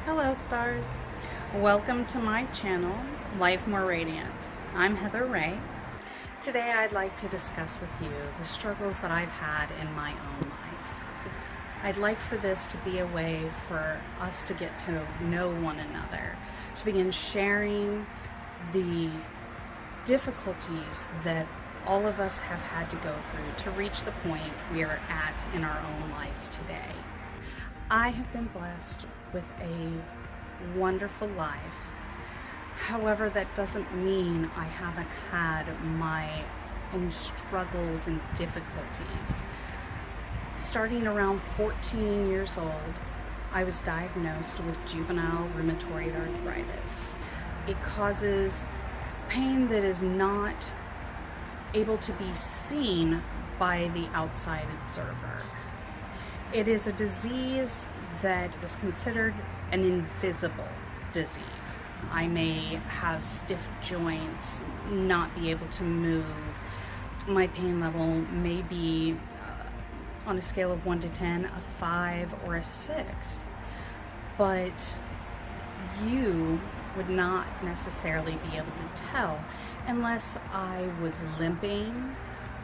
Hello stars, welcome to my channel, Life More Radiant. I'm Heather Rae. Today I'd like to discuss with you the struggles that I've had in my own life. I'd like for this to be a way for us to get to know one another, to begin sharing the difficulties that all of us have had to go through to reach the point we are at in our own lives today. I have been blessed with a wonderful life. However, that doesn't mean I haven't had my own struggles and difficulties. Starting around 14 years old, I was diagnosed with juvenile rheumatoid arthritis. It causes pain that is not able to be seen by the outside observer. It is a disease that is considered an invisible disease. I may have stiff joints, not be able to move. My pain level may be, on a scale of 1 to 10, a 5 or a 6. But you would not necessarily be able to tell unless I was limping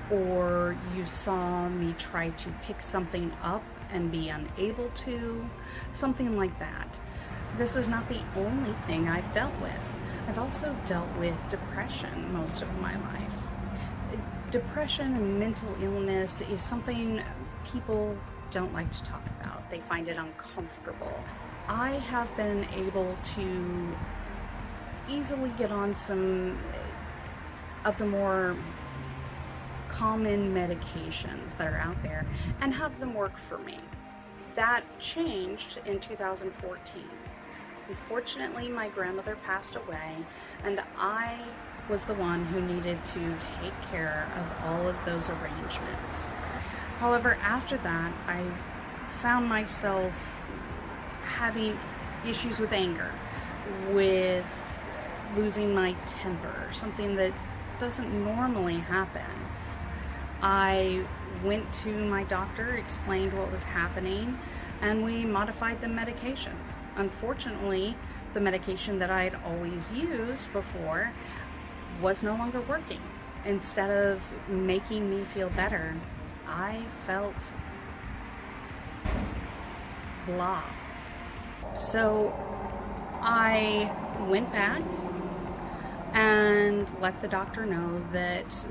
or you saw me try to pick something up and be unable to, something like that. This is not the only thing I've dealt with. I've also dealt with depression most of my life. Depression and mental illness is something people don't like to talk about. They find it uncomfortable. I have been able to easily get on some of the more common medications that are out there and have them work for me. That changed in 2014. Unfortunately, my grandmother passed away and I was the one who needed to take care of all of those arrangements. However, after that, I found myself having issues with anger, with losing my temper, something that doesn't normally happen. I went to my doctor, explained what was happening, and we modified the medications. Unfortunately, the medication that I had always used before was no longer working. Instead of making me feel better, I felt blah. So I went back and let the doctor know that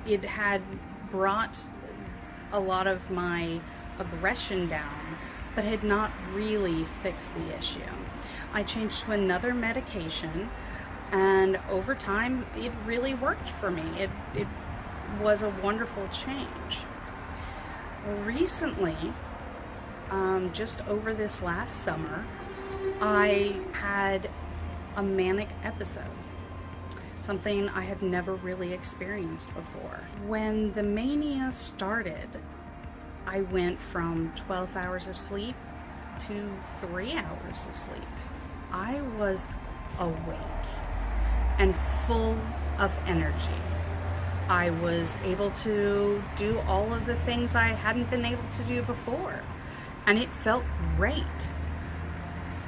it had brought a lot of my aggression down, but had not really fixed the issue. I changed to another medication, and over time, it really worked for me. It was a wonderful change. Recently, just over this last summer, I had a manic episode. Something I had never really experienced before. When the mania started, I went from 12 hours of sleep to 3 hours of sleep. I was awake and full of energy. I was able to do all of the things I hadn't been able to do before, and it felt great.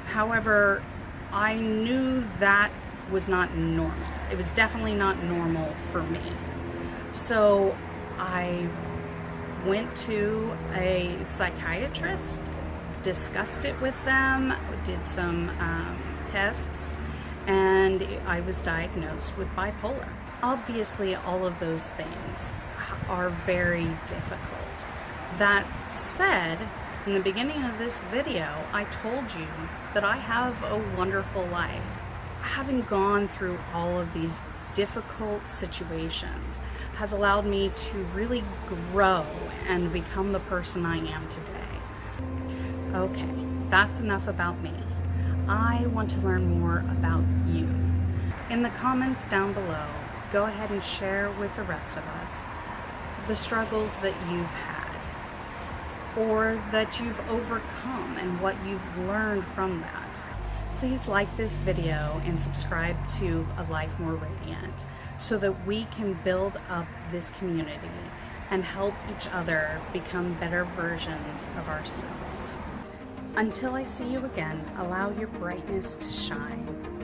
However, I knew that was not normal. It was definitely not normal for me. So I went to a psychiatrist, discussed it with them, did some tests, and I was diagnosed with bipolar. Obviously, all of those things are very difficult. That said, in the beginning of this video, I told you that I have a wonderful life. Having gone through all of these difficult situations has allowed me to really grow and become the person I am today. Okay, that's enough about me. I want to learn more about you. In the comments down below, go ahead and share with the rest of us the struggles that you've had or that you've overcome and what you've learned from that. Please like this video and subscribe to A Life More Radiant so that we can build up this community and help each other become better versions of ourselves. Until I see you again, allow your brightness to shine.